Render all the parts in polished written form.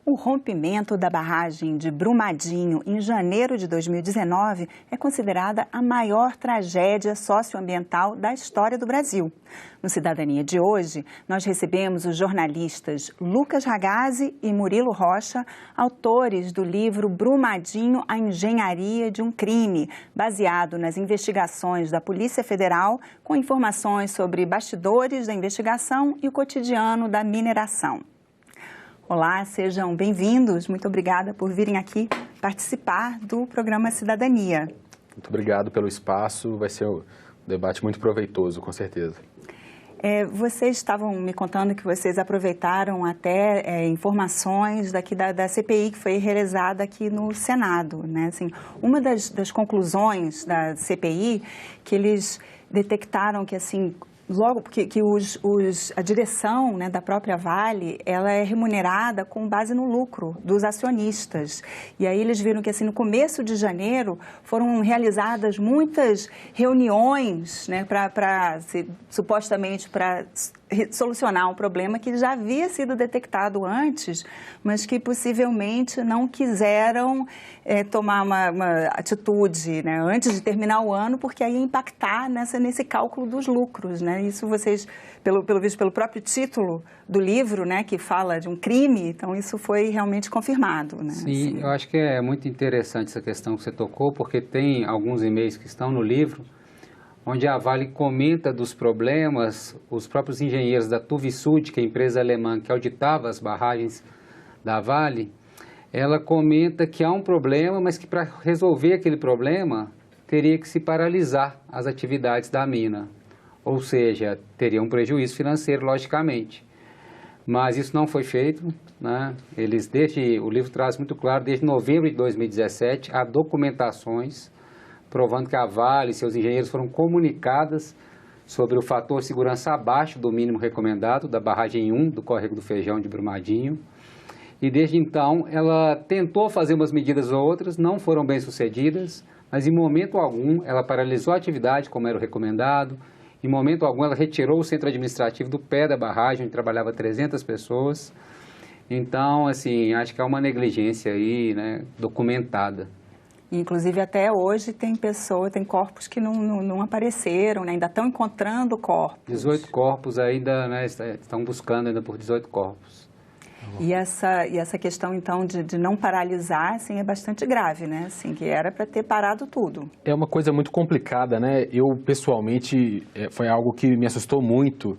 O rompimento da barragem de Brumadinho em janeiro de 2019 é considerada a maior tragédia socioambiental da história do Brasil. No Cidadania de hoje, nós recebemos os jornalistas Lucas Ragazzi e Murilo Rocha, autores do livro Brumadinho, a Engenharia de um Crime, baseado nas investigações da Polícia Federal, com informações sobre bastidores da investigação e o cotidiano da mineração. Olá, sejam bem-vindos. Muito obrigada por virem aqui participar do programa Cidadania. Muito obrigado pelo espaço. Vai ser um debate muito proveitoso, com certeza. Vocês estavam me contando que vocês aproveitaram até informações daqui da CPI que foi realizada aqui no Senado, né? Assim, uma das conclusões da CPI que eles detectaram que, assim, logo que a direção, né, da própria Vale, ela é remunerada com base no lucro dos acionistas. E aí eles viram que, assim, no começo de janeiro foram realizadas muitas reuniões, né, supostamente para solucionar um problema que já havia sido detectado antes, mas que possivelmente não quiseram tomar uma atitude, né, antes de terminar o ano, porque aí ia impactar nesse cálculo dos lucros, né? Isso vocês, pelo visto, pelo próprio título do livro, né, que fala de um crime, então isso foi realmente confirmado, né? Sim, assim. Eu acho que é muito interessante essa questão que você tocou, porque tem alguns e-mails que estão no livro, onde a Vale comenta dos problemas, os próprios engenheiros da Tuvisud, que é a empresa alemã que auditava as barragens da Vale, ela comenta que há um problema, mas que para resolver aquele problema teria que se paralisar as atividades da mina. Ou seja, teria um prejuízo financeiro, logicamente. Mas isso não foi feito, né? O livro traz muito claro, desde novembro de 2017, há documentações provando que a Vale e seus engenheiros foram comunicadas sobre o fator segurança abaixo do mínimo recomendado da barragem 1 do Córrego do Feijão de Brumadinho. E desde então ela tentou fazer umas medidas ou outras, não foram bem sucedidas, mas em momento algum ela paralisou a atividade como era o recomendado, em momento algum ela retirou o centro administrativo do pé da barragem, onde trabalhava 300 pessoas. Então, assim, acho que há uma negligência aí, né, documentada. Inclusive, até hoje, tem corpos que não apareceram, né? Ainda estão encontrando corpos. 18 corpos ainda, né, estão buscando ainda por 18 corpos. E essa questão, então, de não paralisar, assim, é bastante grave, né? Assim, que era para ter parado tudo. É uma coisa muito complicada, né? Eu, pessoalmente, foi algo que me assustou muito,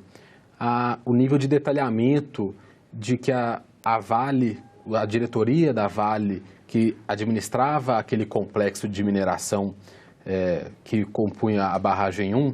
o nível de detalhamento de que a Vale, a diretoria da Vale, que administrava aquele complexo de mineração que compunha a barragem 1,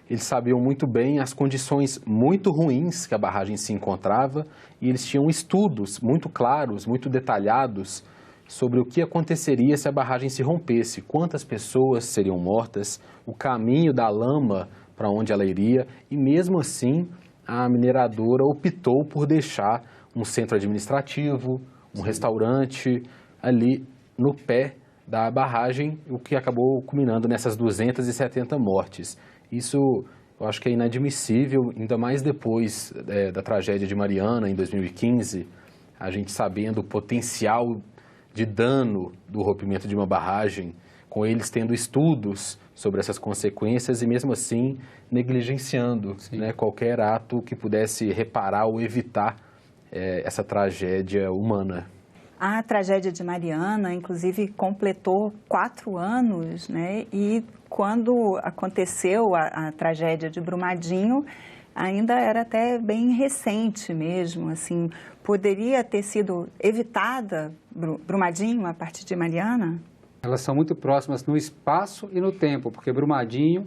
eles sabiam muito bem as condições muito ruins que a barragem se encontrava e eles tinham estudos muito claros, muito detalhados sobre o que aconteceria se a barragem se rompesse, quantas pessoas seriam mortas, o caminho da lama para onde ela iria e mesmo assim a mineradora optou por deixar um centro administrativo, um restaurante ali no pé da barragem, o que acabou culminando nessas 270 mortes. Isso eu acho que é inadmissível, ainda mais depois da tragédia de Mariana, em 2015, a gente sabendo o potencial de dano do rompimento de uma barragem, com eles tendo estudos sobre essas consequências e mesmo assim negligenciando, né, qualquer ato que pudesse reparar ou evitar essa tragédia humana. A tragédia de Mariana, inclusive, completou 4 anos, né? E quando aconteceu a tragédia de Brumadinho, ainda era até bem recente mesmo, assim. Poderia ter sido evitada Brumadinho a partir de Mariana? Elas são muito próximas no espaço e no tempo, porque Brumadinho,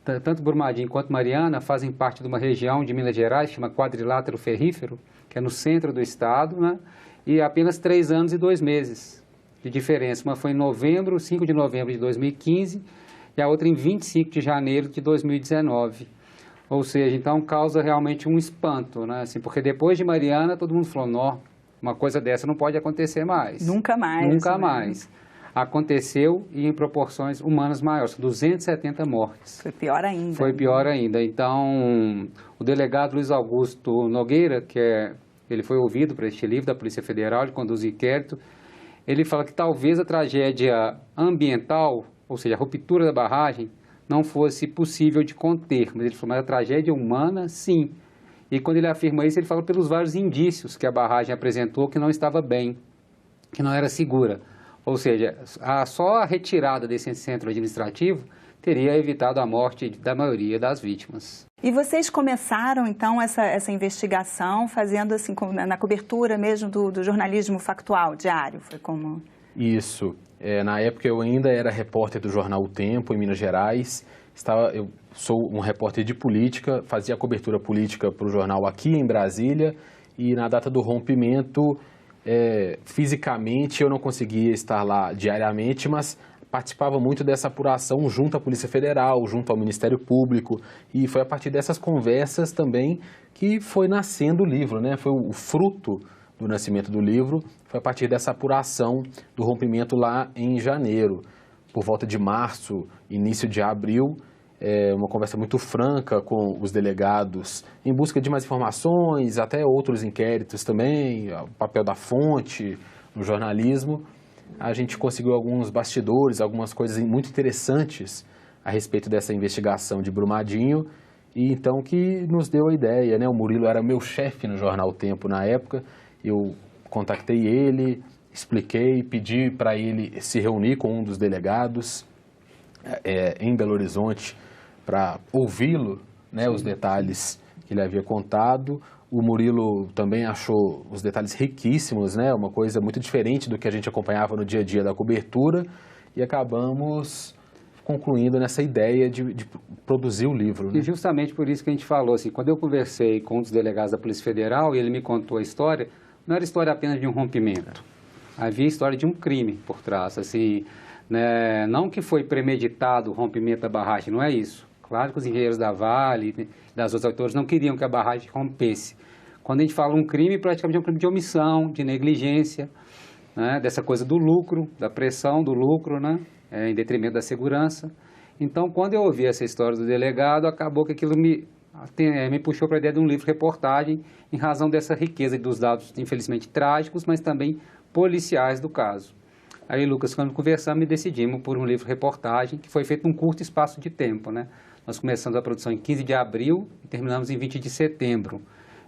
tanto Brumadinho quanto Mariana, fazem parte de uma região de Minas Gerais, que chama Quadrilátero Ferrífero, que é no centro do estado, né? E apenas 3 anos e 2 meses de diferença. Uma foi em 5 de novembro de 2015, e a outra em 25 de janeiro de 2019. Ou seja, então causa realmente um espanto, né? Assim, porque depois de Mariana, todo mundo falou, não, uma coisa dessa não pode acontecer mais. Nunca mais. Nunca né? mais. aconteceu e em proporções humanas maiores, 270 mortes. Foi pior ainda. Foi pior ainda. Então, o delegado Luiz Augusto Nogueira, ele foi ouvido para este livro da Polícia Federal, ele conduz o inquérito, ele fala que talvez a tragédia ambiental, ou seja, a ruptura da barragem, não fosse possível de conter, mas ele falou, mas a tragédia humana, sim. E quando ele afirma isso, ele fala pelos vários indícios que a barragem apresentou que não estava bem, que não era segura. Ou seja, só a retirada desse centro administrativo teria evitado a morte da maioria das vítimas. E vocês começaram, então, essa investigação fazendo assim, na cobertura mesmo do jornalismo factual, diário? Foi como... Isso. Na época eu ainda era repórter do jornal O Tempo, em Minas Gerais. Eu sou um repórter de política, fazia a cobertura política para o jornal aqui em Brasília. E na data do rompimento, fisicamente eu não conseguia estar lá diariamente, mas participava muito dessa apuração junto à Polícia Federal, junto ao Ministério Público, e foi a partir dessas conversas também que foi nascendo o livro, né? Foi o fruto do nascimento do livro, foi a partir dessa apuração do rompimento lá em janeiro. Por volta de março, início de abril, uma conversa muito franca com os delegados em busca de mais informações, até outros inquéritos também, o papel da fonte no jornalismo. A gente conseguiu alguns bastidores, algumas coisas muito interessantes a respeito dessa investigação de Brumadinho, e então que nos deu a ideia, né? O Murilo era meu chefe no jornal O Tempo na época, eu contactei ele, expliquei, pedi para ele se reunir com um dos delegados em Belo Horizonte para ouvi-lo, né, os detalhes que ele havia contado. O Murilo também achou os detalhes riquíssimos, né? Uma coisa muito diferente do que a gente acompanhava no dia a dia da cobertura, e acabamos concluindo nessa ideia de produzir o livro, né? E justamente por isso que a gente falou, assim, quando eu conversei com um dos delegados da Polícia Federal e ele me contou a história, não era história apenas de um rompimento, havia história de um crime por trás, assim, né? Não que foi premeditado o rompimento da barragem, não é isso. Claro que os engenheiros da Vale, das outras autores, não queriam que a barragem rompesse. Quando a gente fala um crime, praticamente é um crime de omissão, de negligência, né? Dessa coisa do lucro, da pressão do lucro, né? Em detrimento da segurança. Então, quando eu ouvi essa história do delegado, acabou que aquilo me puxou para a ideia de um livro-reportagem, em razão dessa riqueza dos dados, infelizmente, trágicos, mas também policiais do caso. Aí, Lucas, quando conversamos, decidimos por um livro-reportagem, que foi feito num curto espaço de tempo, né? Nós começamos a produção em 15 de abril e terminamos em 20 de setembro,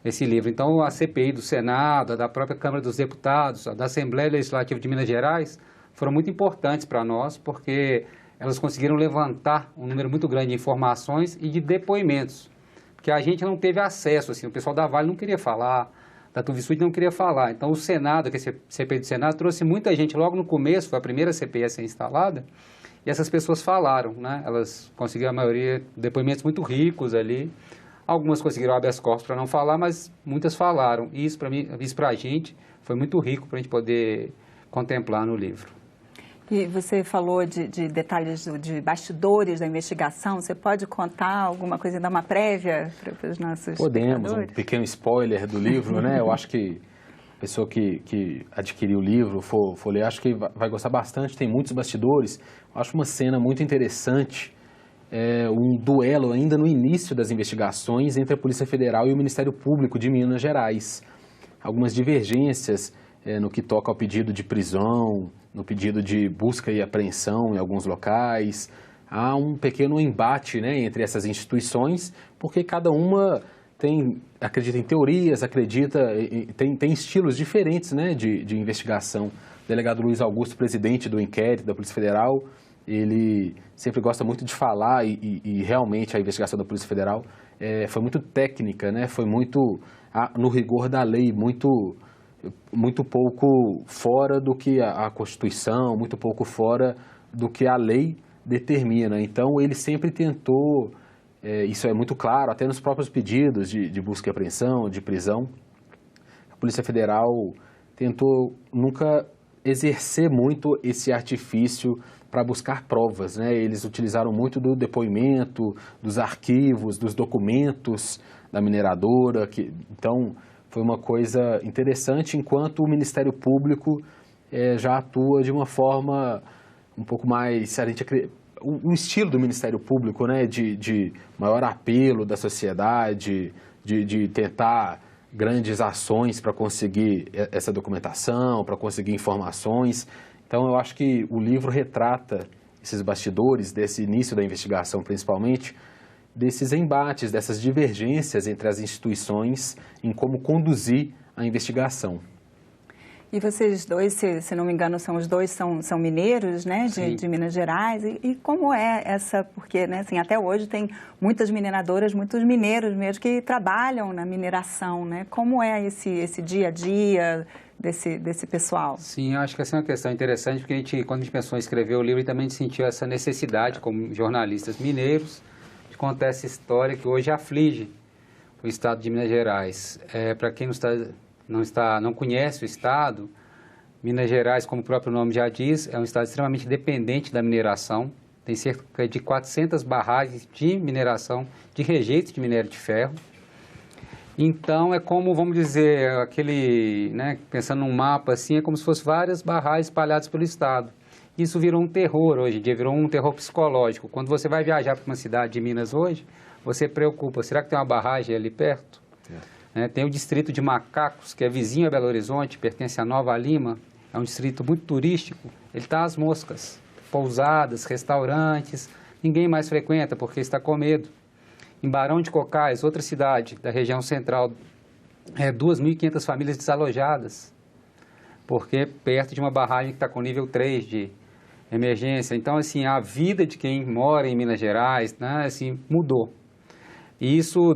esse livro. Então, a CPI do Senado, a da própria Câmara dos Deputados, a da Assembleia Legislativa de Minas Gerais, foram muito importantes para nós, porque elas conseguiram levantar um número muito grande de informações e de depoimentos, porque a gente não teve acesso, assim, o pessoal da Vale não queria falar, da Tuvisud não queria falar. Então, o Senado, que é a CPI do Senado, trouxe muita gente logo no começo, foi a primeira CPI a ser instalada, e essas pessoas falaram, né? Elas conseguiram, a maioria, depoimentos muito ricos ali. Algumas conseguiram habeas corpus para não falar, mas muitas falaram. E isso, para mim, isso para a gente, foi muito rico para a gente poder contemplar no livro. E você falou de detalhes de bastidores da investigação. Você pode contar alguma coisa, dar uma prévia para os nossos Podemos, um pequeno spoiler do livro, né? Eu acho que a pessoa que adquirir o livro, for ler, acho que vai gostar bastante. Tem muitos bastidores. Eu acho uma cena muito interessante, um duelo ainda no início das investigações entre a Polícia Federal e o Ministério Público de Minas Gerais. Algumas divergências no que toca ao pedido de prisão, no pedido de busca e apreensão em alguns locais. Há um pequeno embate, né, entre essas instituições, porque cada uma acredita em teorias, tem estilos diferentes, né, de investigação. O delegado Luiz Augusto, presidente do inquérito da Polícia Federal, ele sempre gosta muito de falar e realmente a investigação da Polícia Federal foi muito técnica, né, foi muito no rigor da lei, muito pouco fora do que a Constituição, muito pouco fora do que a lei determina. Então, ele sempre tentou, isso é muito claro, até nos próprios pedidos de busca e apreensão, de prisão, a Polícia Federal tentou nunca exercer muito esse artifício para buscar provas, né? Eles utilizaram muito do depoimento, dos arquivos, dos documentos da mineradora, então foi uma coisa interessante, enquanto o Ministério Público já atua de uma forma um pouco mais, o estilo do Ministério Público, né, de maior apelo da sociedade, de tentar grandes ações para conseguir essa documentação, para conseguir informações. Então, eu acho que o livro retrata esses bastidores, desse início da investigação principalmente, desses embates, dessas divergências entre as instituições em como conduzir a investigação. E vocês dois, se não me engano, são mineiros, né, de Minas Gerais. E como é essa, porque, né, assim, até hoje tem muitas mineradoras, muitos mineiros mesmo que trabalham na mineração, né? Como é esse dia a dia desse pessoal? Sim, eu acho que essa é uma questão interessante, porque quando a gente pensou em escrever o livro, também a gente sentiu essa necessidade, como jornalistas mineiros, de contar essa história que hoje aflige o estado de Minas Gerais. Para quem não conhece o estado, Minas Gerais, como o próprio nome já diz, é um estado extremamente dependente da mineração. Tem cerca de 400 barragens de mineração de rejeitos de minério de ferro. Então, é como, vamos dizer, pensando num mapa assim, é como se fossem várias barragens espalhadas pelo estado. Isso virou um terror hoje em dia, virou um terror psicológico. Quando você vai viajar para uma cidade de Minas hoje, você preocupa, será que tem uma barragem ali perto? Tem o distrito de Macacos, que é vizinho a Belo Horizonte, pertence a Nova Lima, é um distrito muito turístico, ele está às moscas, pousadas, restaurantes, ninguém mais frequenta porque está com medo. Em Barão de Cocais, outra cidade da região central, 2.500 famílias desalojadas, porque perto de uma barragem que está com nível 3 de emergência. Então, assim, a vida de quem mora em Minas Gerais, né, assim, mudou. E isso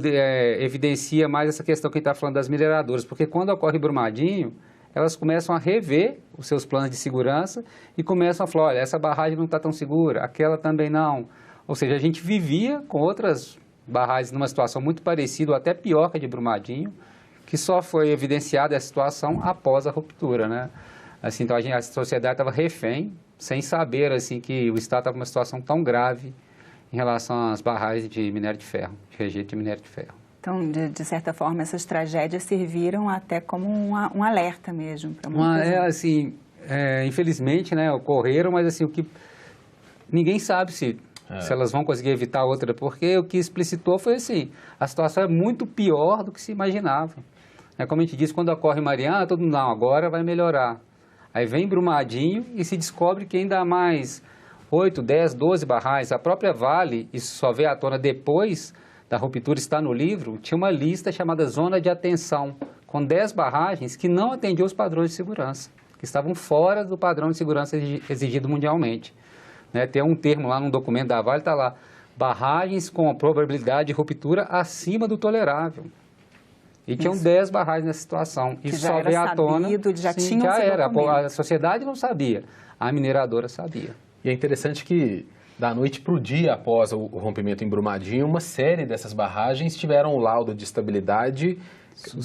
evidencia mais essa questão que a gente está falando das mineradoras, porque quando ocorre Brumadinho, elas começam a rever os seus planos de segurança e começam a falar, olha, essa barragem não está tão segura, aquela também não. Ou seja, a gente vivia com outras barragens numa situação muito parecida, ou até pior que a de Brumadinho, que só foi evidenciada essa situação após a ruptura, né? Assim, então a sociedade estava refém, sem saber assim, que o Estado estava numa situação tão grave em relação às barragens de minério de ferro, de rejeito de minério de ferro. Então, de certa forma, essas tragédias serviram até como um alerta mesmo para muita gente. Infelizmente, né, ocorreram, mas assim, o que ninguém sabe se elas vão conseguir evitar outra, porque o que explicitou foi assim, a situação é muito pior do que se imaginava. Como a gente disse, quando ocorre Mariana, todo mundo, não, agora vai melhorar. Aí vem Brumadinho e se descobre que ainda há mais 8, 10, 12 barragens. A própria Vale, isso só veio à tona depois da ruptura, está no livro, tinha uma lista chamada Zona de Atenção, com 10 barragens que não atendiam os padrões de segurança, que estavam fora do padrão de segurança exigido mundialmente. Tem um termo lá no documento da Vale, está lá, barragens com a probabilidade de ruptura acima do tolerável. E tinham 10 barragens nessa situação. Isso só veio à tona. Já era. A sociedade não sabia, a mineradora sabia. E é interessante que, da noite para o dia após o rompimento em Brumadinho, uma série dessas barragens tiveram o laudo de estabilidade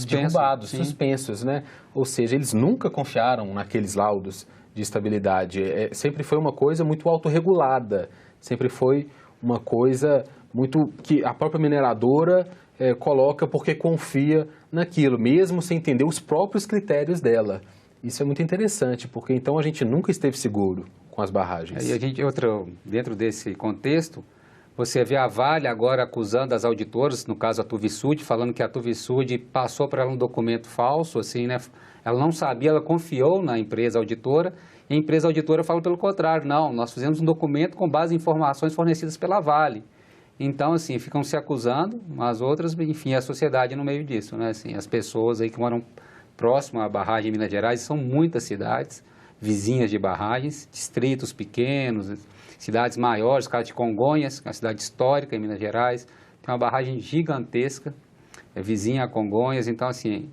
derrubados, suspensos, né? Ou seja, eles nunca confiaram naqueles laudos de estabilidade. Sempre foi uma coisa muito autorregulada, sempre foi uma coisa muito que a própria mineradora coloca porque confia naquilo, mesmo sem entender os próprios critérios dela. Isso é muito interessante, porque então a gente nunca esteve seguro com as barragens. E dentro desse contexto, você vê a Vale agora acusando as auditoras, no caso a Tuvisud, falando que a Tuvisud passou para ela um documento falso, assim, né? Ela não sabia, ela confiou na empresa auditora, e a empresa auditora fala pelo contrário, não, nós fizemos um documento com base em informações fornecidas pela Vale. Então, assim, ficam se acusando, as outras, enfim, a sociedade no meio disso, né? Assim, as pessoas aí que moram próximo à barragem em Minas Gerais, são muitas cidades vizinhas de barragens, distritos pequenos, cidades maiores, caso de Congonhas, que é uma cidade histórica em Minas Gerais, tem uma barragem gigantesca, vizinha a Congonhas, então, assim,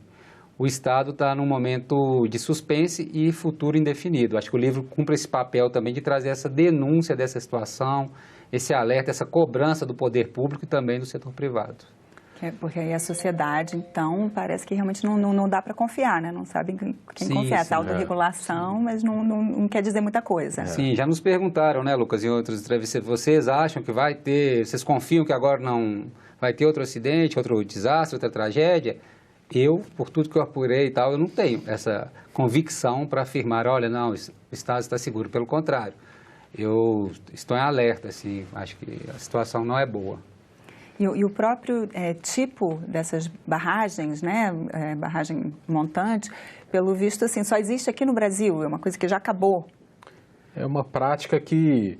o Estado está num momento de suspense e futuro indefinido. Acho que o livro cumpre esse papel também de trazer essa denúncia dessa situação, esse alerta, essa cobrança do poder público e também do setor privado. Porque aí a sociedade, então, parece que realmente não dá para confiar, né? Não sabem quem confiar. Essa autorregulação, mas não quer dizer muita coisa. Sim, já nos perguntaram, né, Lucas, em outros entrevistas, vocês acham que vai ter, vocês confiam que agora não vai ter outro acidente, outro desastre, outra tragédia? Eu, por tudo que eu apurei e tal, eu não tenho essa convicção para afirmar, olha, não, o Estado está seguro. Pelo contrário, eu estou em alerta, assim, acho que a situação não é boa. E o próprio tipo dessas barragens, né, barragem montante, pelo visto, assim, só existe aqui no Brasil, é uma coisa que já acabou. É uma prática que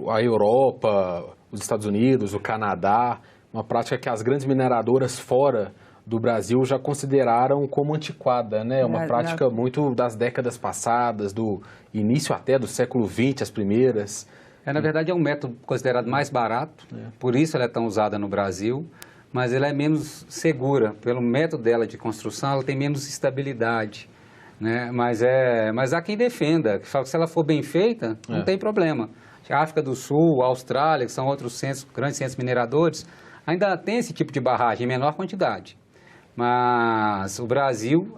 a Europa, os Estados Unidos, o Canadá, uma prática que as grandes mineradoras fora do Brasil já consideraram como antiquada, né? É uma prática muito das décadas passadas, do início até do século XX, as primeiras. Na verdade, é um método considerado mais barato, por isso ela é tão usada no Brasil, mas ela é menos segura. Pelo método dela de construção, ela tem menos estabilidade, né? Mas há quem defenda, que fala que se ela for bem feita, não tem problema. A África do Sul, a Austrália, que são outros grandes centros mineradores, ainda tem esse tipo de barragem em menor quantidade. Mas o Brasil,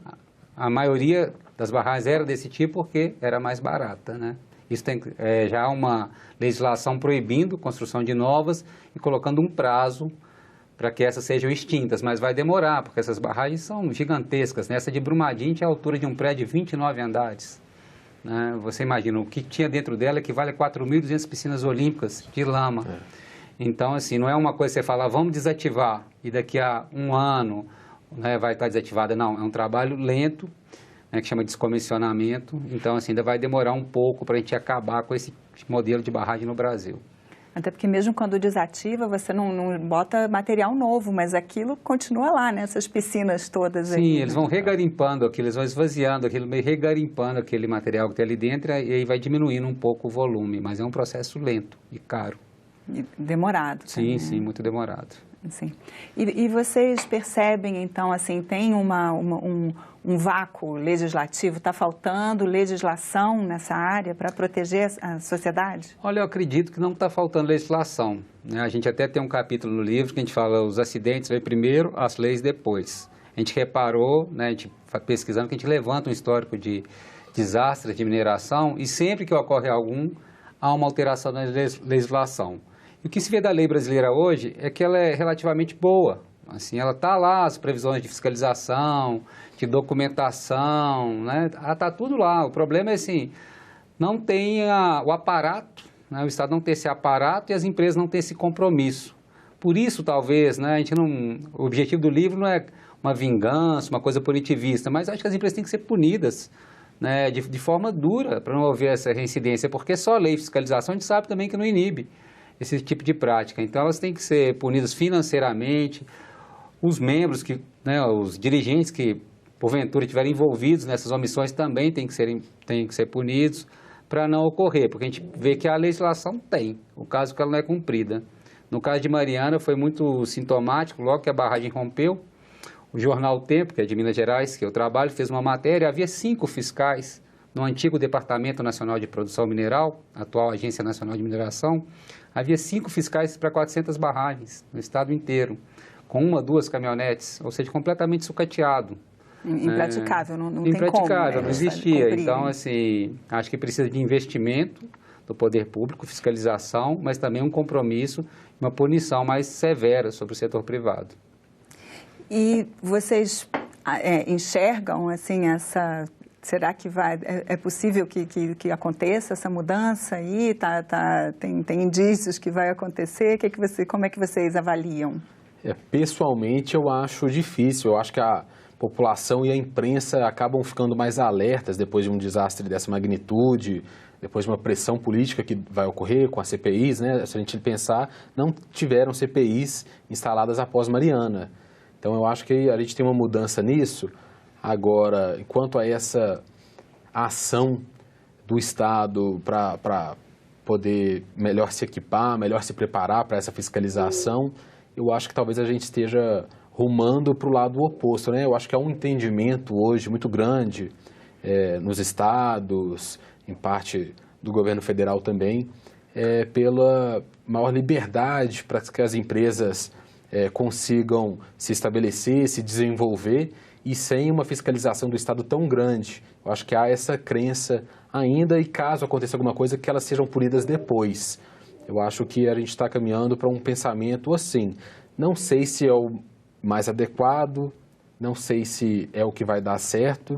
a maioria das barragens era desse tipo porque era mais barata, né? Isso tem já há uma legislação proibindo a construção de novas e colocando um prazo para que essas sejam extintas, mas vai demorar, porque essas barragens são gigantescas, né? Essa de Brumadinho tinha a altura de um prédio de 29 andares. Né? Você imagina, o que tinha dentro dela equivale a 4.200 piscinas olímpicas de lama. Então, assim, não é uma coisa que você fala, vamos desativar, e daqui a um ano, né, vai estar desativada. Não, é um trabalho lento, né, que chama de descomissionamento. Então, assim, ainda vai demorar um pouco para a gente acabar com esse modelo de barragem no Brasil. Até porque mesmo quando desativa, você não bota material novo, mas aquilo continua lá, né? Essas piscinas todas aí. Sim, eles vão regarimpando aquilo, eles vão esvaziando aquilo, meio regarimpando aquele material que tem ali dentro, e aí vai diminuindo um pouco o volume, mas é um processo lento e caro. E demorado. Sim, também, sim, muito demorado. Sim. E vocês percebem, então, assim, tem um vácuo legislativo, está faltando legislação nessa área para proteger a sociedade? Olha, eu acredito que não está faltando legislação, né? A gente até tem um capítulo no livro que a gente fala os acidentes vêm primeiro, as leis depois. A gente reparou, né, a gente pesquisando, que a gente levanta um histórico de desastres de mineração e sempre que ocorre algum, há uma alteração na legislação. E o que se vê da lei brasileira hoje é que ela é relativamente boa. Assim, ela está lá, as previsões de fiscalização, de documentação, né? Está tudo lá. O problema é assim, não tem o aparato, né? O Estado não tem esse aparato e as empresas não têm esse compromisso. Por isso, talvez, né, o objetivo do livro não é uma vingança, uma coisa punitivista, mas acho que as empresas têm que ser punidas, né, de forma dura para não haver essa reincidência, porque só lei e fiscalização a gente sabe também que não inibe esse tipo de prática. Então, elas têm que ser punidas financeiramente, os membros, os dirigentes que, porventura, estiverem envolvidos nessas omissões também têm que ser punidos para não ocorrer, porque a gente vê que a legislação tem, o caso que ela não é cumprida. No caso de Mariana, foi muito sintomático, logo que a barragem rompeu, o jornal O Tempo, que é de Minas Gerais, que eu trabalho, fez uma matéria, havia 5 fiscais no antigo Departamento Nacional de Produção Mineral, atual Agência Nacional de Mineração, havia 5 fiscais para 400 barragens no estado inteiro, com 1 ou 2 caminhonetes, ou seja, completamente sucateado. Impraticável, não tem como. Impraticável, não existia. Então, assim, acho que precisa de investimento do poder público, fiscalização, mas também um compromisso, uma punição mais severa sobre o setor privado. E vocês enxergam, assim, será que é possível que aconteça essa mudança aí? Tem indícios que vai acontecer? Como é que vocês avaliam? Pessoalmente, eu acho difícil. Eu acho que a população e a imprensa acabam ficando mais alertas depois de um desastre dessa magnitude, depois de uma pressão política que vai ocorrer com as CPIs, né? Se a gente pensar, não tiveram CPIs instaladas após Mariana. Então, eu acho que a gente tem uma mudança nisso. Agora, quanto a essa ação do Estado para poder melhor se equipar, melhor se preparar para essa fiscalização, eu acho que talvez a gente esteja rumando para o lado oposto, né? Eu acho que há um entendimento hoje muito grande nos estados, em parte do governo federal também, pela maior liberdade para que as empresas consigam se estabelecer, se desenvolver e sem uma fiscalização do Estado tão grande. Eu acho que há essa crença ainda e caso aconteça alguma coisa, que elas sejam punidas depois. Eu acho que a gente está caminhando para um pensamento assim. Não sei se é o mais adequado, não sei se é o que vai dar certo,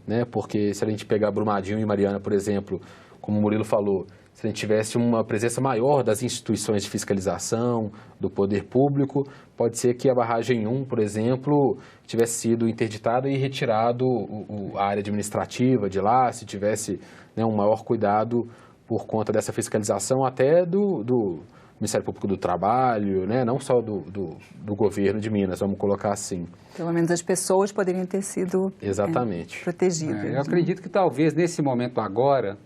né? Porque se a gente pegar Brumadinho e Mariana, por exemplo, como o Murilo falou, se a gente tivesse uma presença maior das instituições de fiscalização, do poder público, pode ser que a barragem 1, por exemplo, tivesse sido interditada e retirado a área administrativa de lá, se tivesse, né, um maior cuidado por conta dessa fiscalização até do Ministério Público do Trabalho, né, não só do governo de Minas, vamos colocar assim. Pelo menos as pessoas poderiam ter sido exatamente protegidas. Eu acredito que talvez nesse momento agora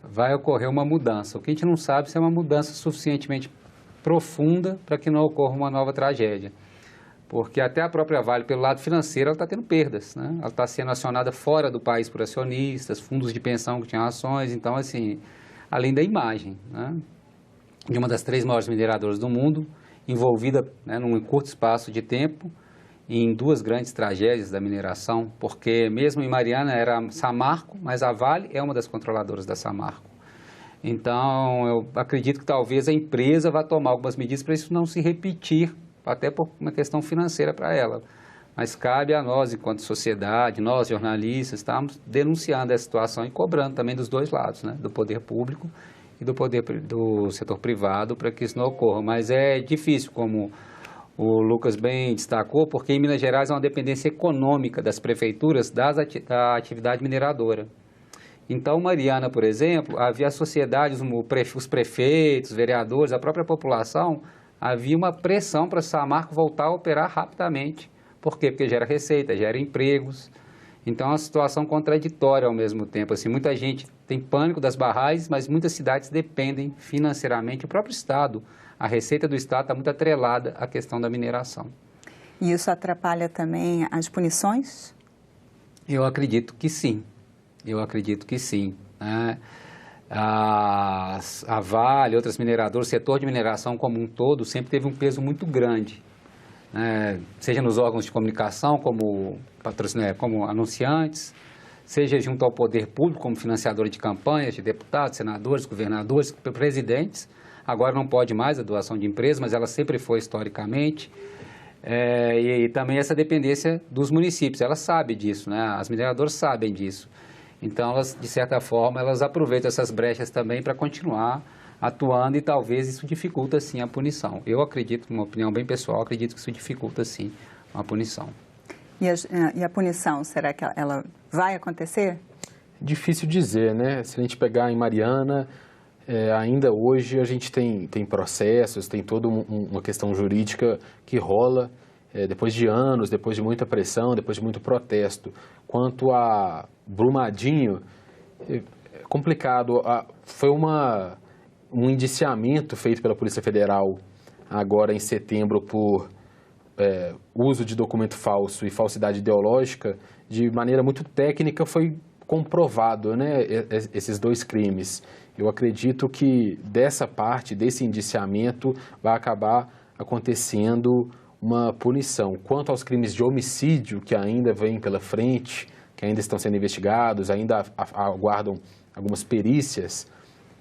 vai ocorrer uma mudança. O que a gente não sabe se é uma mudança suficientemente profunda para que não ocorra uma nova tragédia. Porque até a própria Vale, pelo lado financeiro, ela está tendo perdas, né? Ela está sendo acionada fora do país por acionistas, fundos de pensão que tinham ações. Então, assim, além da imagem, né, de uma das 3 maiores mineradoras do mundo, envolvida, né, num curto espaço de tempo, em 2 grandes tragédias da mineração, porque mesmo em Mariana era a Samarco, mas a Vale é uma das controladoras da Samarco. Então, eu acredito que talvez a empresa vá tomar algumas medidas para isso não se repetir, até por uma questão financeira para ela. Mas cabe a nós, enquanto sociedade, nós jornalistas, estamos denunciando essa situação e cobrando também dos 2 lados, né, do poder público e do setor privado, para que isso não ocorra. Mas é difícil, como o Lucas bem destacou, porque em Minas Gerais é uma dependência econômica das prefeituras da atividade mineradora. Então, Mariana, por exemplo, havia sociedades, os prefeitos, vereadores, a própria população, havia uma pressão para a Samarco voltar a operar rapidamente. Por quê? Porque gera receita, gera empregos. Então, é uma situação contraditória ao mesmo tempo. Assim, muita gente tem pânico das barragens, mas muitas cidades dependem financeiramente. O próprio Estado, a receita do Estado está muito atrelada à questão da mineração. E isso atrapalha também as punições? Eu acredito que sim. Né? A Vale, outras mineradoras, o setor de mineração como um todo sempre teve um peso muito grande, né? Seja nos órgãos de comunicação, como anunciantes, seja junto ao poder público, como financiador de campanhas de deputados, senadores, governadores, presidentes. Agora não pode mais a doação de empresas, mas ela sempre foi historicamente. E também essa dependência dos municípios, elas sabem disso, né? As mineradoras sabem disso. Então, elas, de certa forma, elas aproveitam essas brechas também para continuar atuando e talvez isso dificulta, sim, a punição. Eu acredito, numa opinião bem pessoal, acredito que isso dificulta, sim, a punição. E a punição, será que ela vai acontecer? Difícil dizer, né? Se a gente pegar em Mariana, ainda hoje a gente tem processos, tem toda uma questão jurídica que rola depois de anos, depois de muita pressão, depois de muito protesto. Quanto a Brumadinho, é complicado. Foi um indiciamento feito pela Polícia Federal agora em setembro por uso de documento falso e falsidade ideológica. De maneira muito técnica foi comprovado, né, esses 2 crimes. Eu acredito que dessa parte, desse indiciamento, vai acabar acontecendo uma punição. Quanto aos crimes de homicídio que ainda vêm pela frente, que ainda estão sendo investigados, ainda aguardam algumas perícias,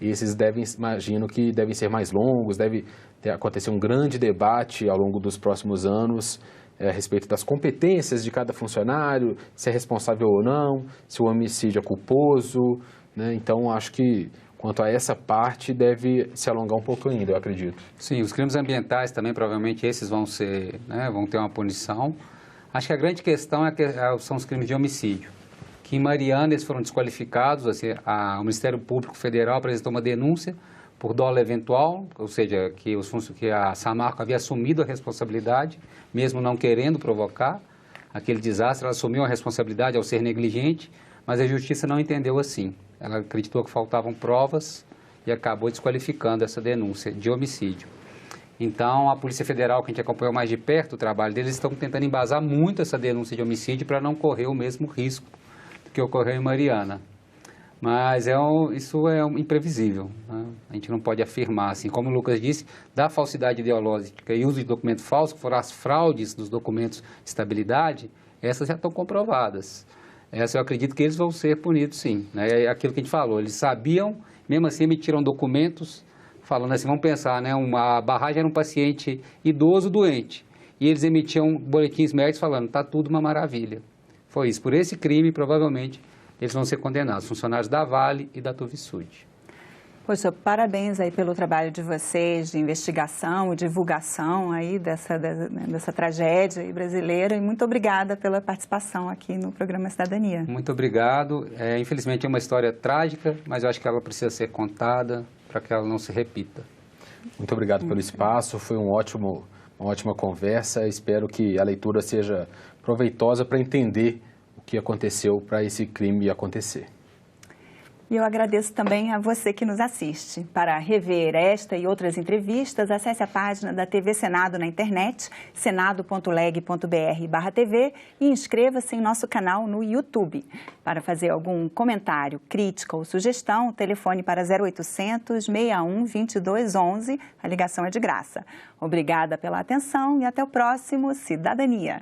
esses imagino que devem ser mais longos, deve acontecer um grande debate ao longo dos próximos anos a respeito das competências de cada funcionário, se é responsável ou não, se o homicídio é culposo, né? Então, acho que quanto a essa parte deve se alongar um pouco ainda, eu acredito. Sim, os crimes ambientais também, provavelmente esses vão ser, né, vão ter uma punição. Acho que a grande questão são os crimes de homicídio, que em Mariana eles foram desqualificados, assim, o Ministério Público Federal apresentou uma denúncia por dolo eventual, ou seja, que a Samarco havia assumido a responsabilidade, mesmo não querendo provocar aquele desastre, ela assumiu a responsabilidade ao ser negligente, mas a Justiça não entendeu assim. Ela acreditou que faltavam provas e acabou desqualificando essa denúncia de homicídio. Então, a Polícia Federal, que a gente acompanhou mais de perto o trabalho deles, estão tentando embasar muito essa denúncia de homicídio para não correr o mesmo risco que ocorreu em Mariana. Mas isso é imprevisível, né? A gente não pode afirmar, assim, como o Lucas disse, da falsidade ideológica e uso de documento falso, que foram as fraudes dos documentos de estabilidade, essas já estão comprovadas. Essa eu acredito que eles vão ser punidos, sim, né? É aquilo que a gente falou, eles sabiam, mesmo assim emitiram documentos falando assim, vamos pensar, né? Uma barragem era um paciente idoso doente e eles emitiam boletins médicos falando, está tudo uma maravilha. Foi isso, por esse crime provavelmente eles vão ser condenados, funcionários da Vale e da Tuvisud. Poxa, parabéns aí pelo trabalho de vocês, de investigação e divulgação aí dessa tragédia aí brasileira, e muito obrigada pela participação aqui no programa Cidadania. Muito obrigado. Infelizmente é uma história trágica, mas eu acho que ela precisa ser contada para que ela não se repita. Muito obrigado pelo espaço, foi uma ótima conversa. Espero que a leitura seja proveitosa para entender o que aconteceu para esse crime acontecer. E eu agradeço também a você que nos assiste. Para rever esta e outras entrevistas, acesse a página da TV Senado na internet, senado.leg.br/TV, e inscreva-se em nosso canal no YouTube. Para fazer algum comentário, crítica ou sugestão, telefone para 0800 61 22 11. A ligação é de graça. Obrigada pela atenção e até o próximo Cidadania.